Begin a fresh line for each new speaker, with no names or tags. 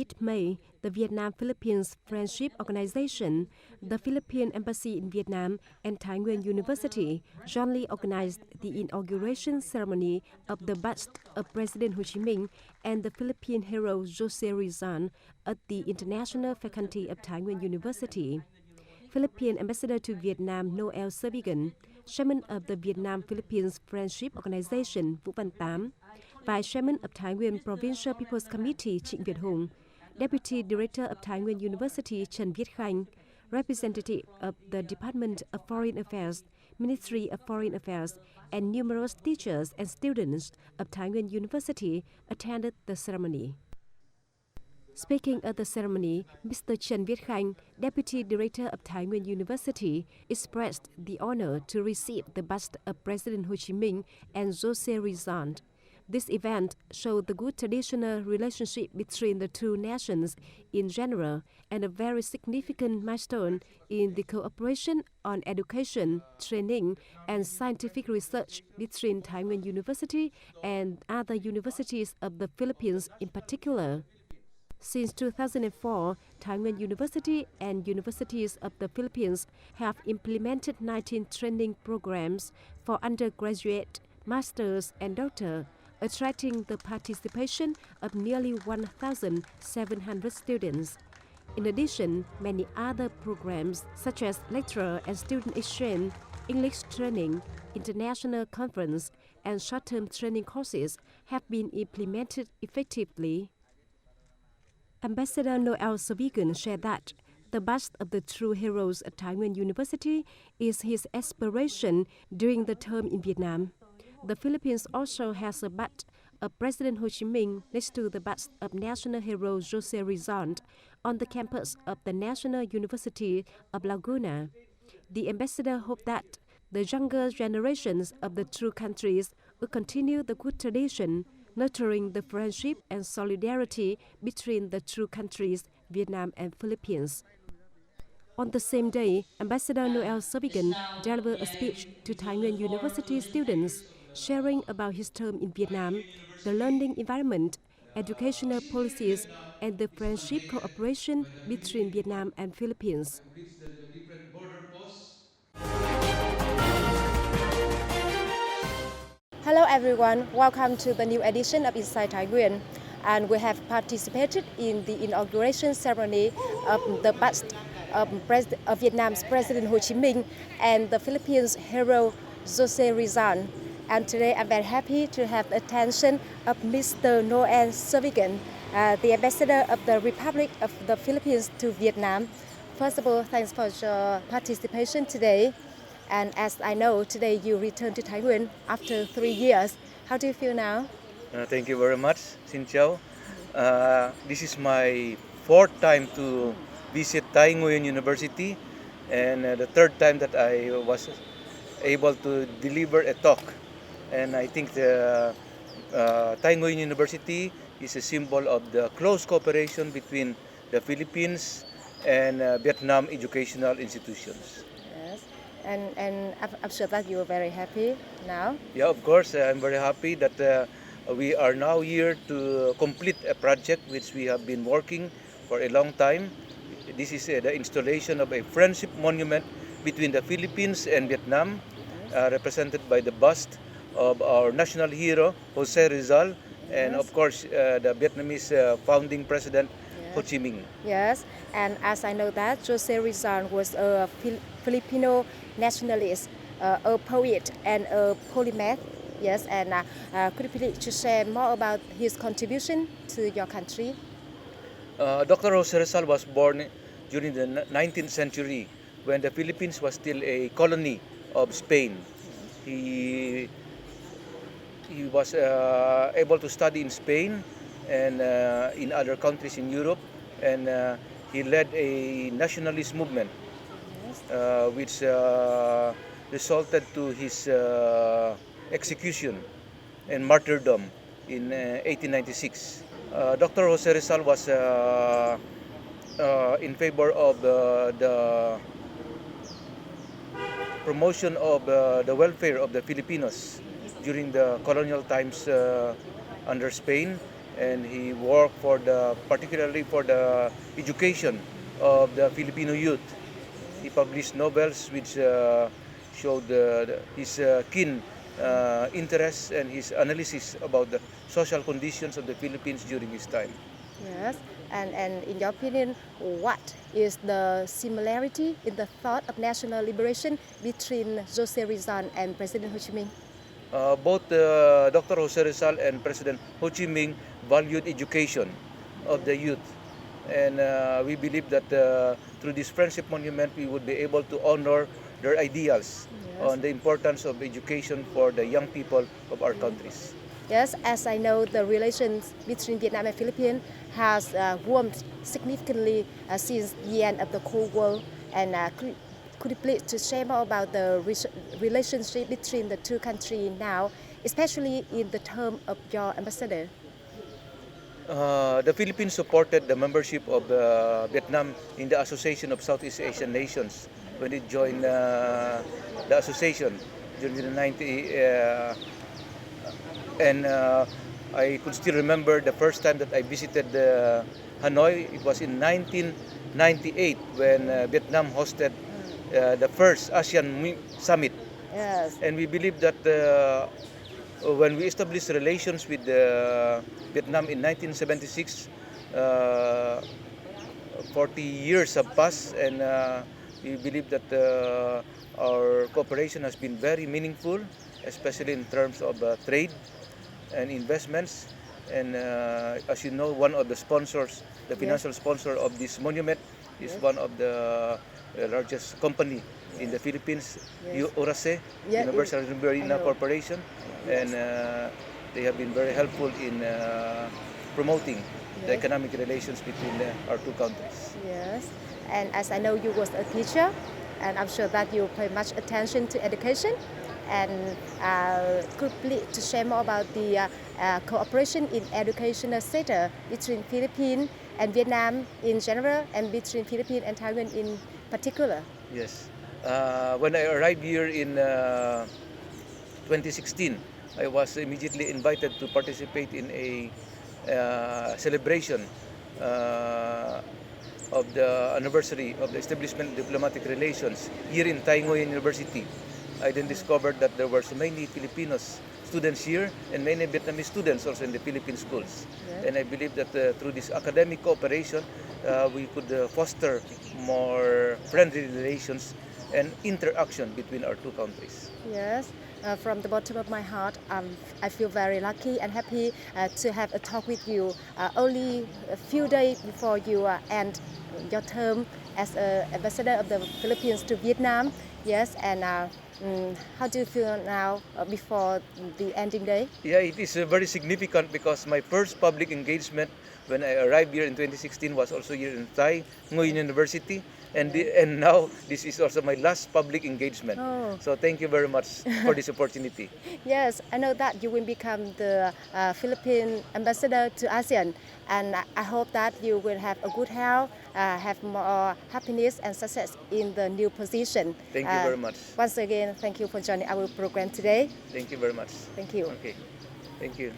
mid-May, the Vietnam-Philippines Friendship Organization, the Philippine Embassy in Vietnam, and Nguyen University jointly organized the inauguration ceremony of the bust of President Ho Chi Minh and the Philippine hero Jose Rizal at the International Faculty of Nguyen University. Philippine Ambassador to Vietnam Noel Servigan, Chairman of the Vietnam-Philippines Friendship Organization Vũ Văn Tám, Vice Chairman of Thái Nguyên Provincial People's Committee Trịnh Việt Hùng, Deputy Director of Thái Nguyên University Trần Viết Khanh, representative of the Department of Foreign Affairs, Ministry of Foreign Affairs, and numerous teachers and students of Thái Nguyên University attended the ceremony. Speaking at the ceremony, Mr. Trần Viết Khanh, Deputy Director of Thái Nguyên University, expressed the honor to receive the bust of President Ho Chi Minh and Jose Rizal. This event showed the good traditional relationship between the two nations in general and a very significant milestone in the cooperation on education, training, and scientific research between Thái Nguyên University and other universities of the Philippines in particular. Since 2004, Thái Nguyên University and universities of the Philippines have implemented 19 training programs for undergraduate, masters, and doctor, attracting the participation of nearly 1,700 students. In addition, many other programs such as lecturer and student exchange, English training, international conference, and short-term training courses have been implemented effectively. Ambassador Noel Servigan shared that the bust of the true heroes at Thái Nguyên University is his aspiration during the term in Vietnam. The Philippines also has a bust of President Ho Chi Minh next to the bust of national hero Jose Rizal on the campus of the National University of Laguna. The ambassador hoped that the younger generations of the two countries will continue the good tradition, nurturing the friendship and solidarity between the two countries, Vietnam and Philippines. On the same day, Ambassador Noel Servigan delivered a speech to Thái Nguyên University students, sharing about his term in Vietnam, the learning environment, educational policies, and the friendship cooperation between Vietnam and Philippines. Hello everyone, welcome to the new edition of Inside Thái Nguyên. And we have participated in the inauguration ceremony of the bust of Vietnam's President Ho Chi Minh and the Philippines hero Jose Rizal. And today I'm very happy to have the attention of Mr. Noel Servigan, the ambassador of the Republic of the Philippines to Vietnam. First of all, thanks for your participation today. And as I know, today you returned to Thái Nguyên after 3 years. How do you feel now?
Thank you very much, Xin chào. This is my fourth time to visit Thái Nguyên University, and the third time that I was able to deliver a talk. And I think the Thái Nguyên University is a symbol of the close cooperation between the Philippines and Vietnam educational institutions.
And I'm sure that you are very happy now.
Yeah, of course, I'm very happy that we are now here to complete a project which we have been working for a long time. This is the installation of a friendship monument between the Philippines and Vietnam, represented by the bust of our national hero, Jose Rizal, and of course the Vietnamese founding president, Ho Chi Minh.
Yes, and as I know that Jose Rizal was a Filipino nationalist, a poet and a polymath. Yes, and could you please share more about his contribution to your country?
Dr. Jose Rizal was born during the 19th century when the Philippines was still a colony of Spain. He was able to study in Spain and in other countries in Europe, and he led a nationalist movement, which resulted to his execution and martyrdom in 1896. Dr. Jose Rizal was in favor of the promotion of the welfare of the Filipinos during the colonial times under Spain, and he worked for particularly for the education of the Filipino youth. He published novels which showed his keen interest and his analysis about the social conditions of the Philippines during his time.
Yes, and in your opinion, what is the similarity in the thought of national liberation between Jose Rizal and President Ho Chi Minh?
Both Dr. Jose Rizal and President Ho Chi Minh valued education of the youth. And we believe that through this friendship monument, we would be able to honor their ideals on the importance of education for the young people of our countries.
Yes, as I know, the relations between Vietnam and Philippines has warmed significantly since the end of the Cold War. And could you please to share more about the relationship between the two countries now, especially in the term of your ambassador?
The Philippines supported the membership of Vietnam in the Association of Southeast Asian Nations when it joined the association during the 90s. And I could still remember the first time that I visited Hanoi. It was in 1998 when Vietnam hosted the first ASEAN summit.
Yes.
And we believe that when we established relations with Vietnam in 1976, 40 years have passed, and we believe that our cooperation has been very meaningful, especially in terms of trade and investments. And as you know, one of the sponsors, the financial sponsor of this monument, is one of the largest company in the Philippines, Urase, Universal Marina Corporation, and they have been very helpful in promoting the economic relations between our two countries.
Yes, and as I know you was a teacher, and I'm sure that you pay much attention to education. And could please to share more about the cooperation in educational sector between Philippines and Vietnam in general, and between Philippines and Taiwan in particular?
Yes. When I arrived here in 2016, I was immediately invited to participate in a celebration of the anniversary of the establishment of diplomatic relations here in Nguyen University. I then discovered that there were so many Filipinos students here and many Vietnamese students also in the Philippine schools. And I believe that through this academic cooperation, we could foster more friendly relations and interaction between our two countries.
Yes, from the bottom of my heart, I feel very lucky and happy to have a talk with you only a few days before you end your term as ambassador of the Philippines to Vietnam. Yes, and how do you feel now before the ending day?
Yeah, it is very significant because my first public engagement when I arrived here in 2016 was also here in Thái, Nguyen University. And now this is also my last public engagement. So thank you very much for this opportunity.
Yes, I know that you will become the Philippine ambassador to ASEAN, and I hope that you will have a good health, have more happiness and success in the new position.
Thank you very much.
Once again, thank you for joining our program today.
Thank you very much.
Thank you.
Okay, thank you.